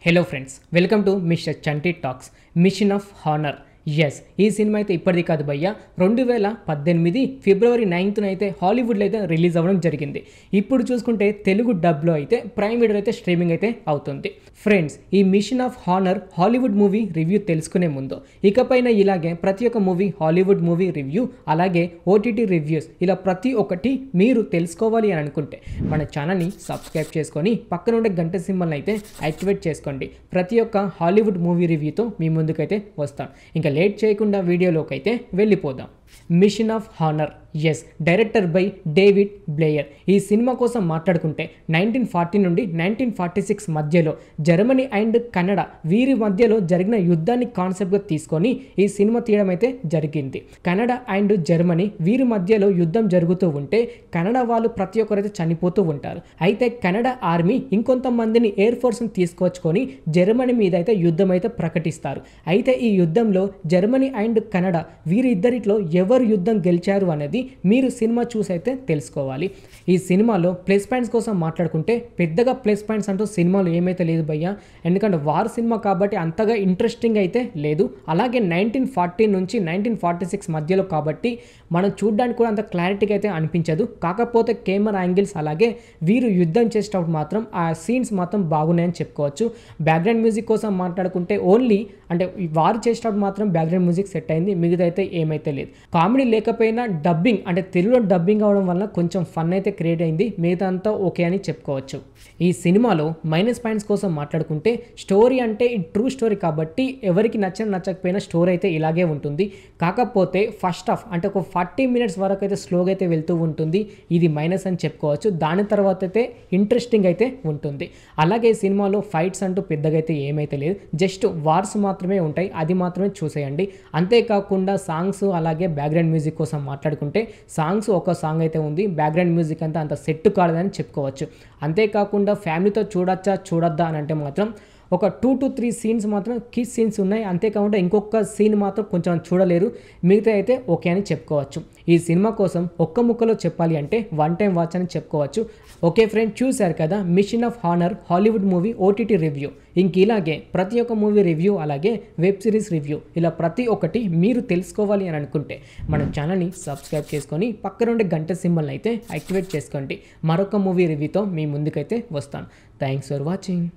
Hello friends, welcome to mister Chanti talks. Mission of honour. Yes, ఈ cinema అయితే ఇప్పటిది కాదు భయ్య, 2018 ఫిబ్రవరి 9th అయితే హాలీవుడ్లో అయితే రిలీజ్ అవ్వడం జరిగింది. ఇప్పుడు చూసుకుంటే తెలుగు డబ్లో అయితే ప్రైమ్ వీడియో అయితే స్ట్రీమింగ్ అయితే అవుతుంది. ఫ్రెండ్స్, ఈ machine of honour Hollywood movie review తెలుసుకునే ముందు ఇకపైన ఇలాగే ప్రతి ఒక్క మూవీ హాలీవుడ్ మూవీ రివ్యూ అలాగే ఓటీటీ రివ్యూస్ ఇలా ప్రతి ఒక్కటి మీరు తెలుసుకోవాలి అని అనుకుంటే మన ఛానల్ని సబ్స్క్రైబ్ చేసుకొని పక్కన ఉండే గంట సింబల్ని అయితే యాక్టివేట్ చేసుకోండి. ప్రతి ఒక్క హాలీవుడ్ మూవీ రివ్యూతో మీ ముందుకైతే వస్తాం. ఇంకా లేట్ చేయకుండా వీడియోలోకి అయితే వెళ్ళిపోదాం. Mission of honour. Yes, director by David Blair. ఈ సినిమా కోసం మాట్లాడుకుంటే 1940 నుండి 1946 మధ్యలో జర్మనీ అండ్ కెనడా వీరి మధ్యలో జరిగిన యుద్ధాన్ని కాన్సెప్ట్గా తీసుకొని ఈ సినిమా తీయడం అయితే జరిగింది. కెనడా అండ్ జర్మనీ వీరి మధ్యలో యుద్ధం జరుగుతూ ఉంటే కెనడా వాళ్ళు ప్రతి ఒక్కరైతే చనిపోతూ ఉంటారు. అయితే కెనడా ఆర్మీ ఇంకొంతమందిని ఎయిర్ ఫోర్స్ని తీసుకొచ్చుకొని జర్మనీ మీద అయితే యుద్ధం అయితే ప్రకటిస్తారు. అయితే ఈ యుద్ధంలో జర్మనీ అండ్ కెనడా వీరిద్దరిలో ఎవరు యుద్ధం గెలిచారు అనేది మీరు సినిమా చూసి అయితే తెలుసుకోవాలి. ఈ సినిమాలో ప్లస్ పాయింట్స్ కోసం మాట్లాడుకుంటే పెద్దగా ప్లస్ పాయింట్స్ అంటూ సినిమాలో ఏమైతే లేదు భయ్య. ఎందుకంటే వార్ సినిమా కాబట్టి అంతగా ఇంట్రెస్టింగ్ అయితే లేదు. అలాగే 1940 నుంచి 1946 మధ్యలో కాబట్టి మనం చూడడానికి కూడా అంత క్లారిటీగా అయితే అనిపించదు. కాకపోతే కెమెరా యాంగిల్స్ అలాగే వీరు యుద్ధం చేసేటప్పుడు మాత్రం ఆ సీన్స్ మాత్రం బాగున్నాయని చెప్పుకోవచ్చు. బ్యాక్గ్రౌండ్ మ్యూజిక్ కోసం మాట్లాడుకుంటే ఓన్లీ అంటే వారు చేసేటప్పుడు మాత్రం బ్యాక్గ్రౌండ్ మ్యూజిక్ సెట్ అయింది, మిగతా అయితే ఏమైతే లేదు. కామెడీ లేకపోయినా డబ్బింగ్ అంటే తెలుగులో డబ్బింగ్ అవడం వల్ల కొంచెం ఫన్ అయితే క్రియేట్ అయింది, మిగతా అంతా ఓకే అని చెప్పుకోవచ్చు. ఈ సినిమాలో మైనస్ పాయింట్స్ కోసం మాట్లాడుకుంటే స్టోరీ అంటే ట్రూ స్టోరీ కాబట్టి ఎవరికి నచ్చకపోయినా స్టోరీ అయితే ఇలాగే ఉంటుంది. కాకపోతే ఫస్ట్ హాఫ్ అంటే ఒక 40 minutes వరకు అయితే స్లోగా అయితే వెళ్తూ ఉంటుంది, ఇది మైనస్ అని చెప్పుకోవచ్చు. దాని తర్వాత అయితే ఇంట్రెస్టింగ్ అయితే ఉంటుంది. అలాగే ఈ సినిమాలో ఫైట్స్ అంటూ పెద్దగా అయితే ఏమైతే లేదు, జస్ట్ వార్స్ మాత్రమే ఉంటాయి, అది మాత్రమే చూసేయండి. అంతేకాకుండా సాంగ్స్ అలాగే బ్యాక్గ్రౌండ్ మ్యూజిక్ కోసం మాట్లాడుకుంటే సాంగ్స్ ఒక సాంగ్ అయితే ఉంది, బ్యాక్గ్రౌండ్ మ్యూజిక్ అంతా అంత సెట్ కాలేదని చెప్పుకోవచ్చు. అంతేకాకుండా ఫ్యామిలీతో చూడొద్దా అని అంటే మాత్రం ఒక 2 to 3 సీన్స్ మాత్రం కిస్ సీన్స్ ఉన్నాయి. అంతేకాకుండా ఇంకొక సీన్ మాత్రం కొంచెం చూడలేరు, మిగతా అయితే ఓకే అని చెప్పుకోవచ్చు. ఈ సినిమా కోసం ఒక్క ముక్కలో చెప్పాలి అంటే వన్ టైం వాచ్ అని చెప్పుకోవచ్చు. ఓకే ఫ్రెండ్స్, చూశారు కదా machine of honour Hollywood movie OTT review. ఇంక ఇలాగే ప్రతి ఒక్క మూవీ రివ్యూ అలాగే వెబ్ సిరీస్ రివ్యూ ఇలా ప్రతి ఒక్కటి మీరు తెలుసుకోవాలి అని అనుకుంటే మన ఛానల్ని సబ్స్క్రైబ్ చేసుకొని పక్కన ఉండే గంట సింబల్ని అయితే యాక్టివేట్ చేసుకోండి. మరొక మూవీ రివ్యూతో మీ ముందుకైతే వస్తాను. Thanks for watching.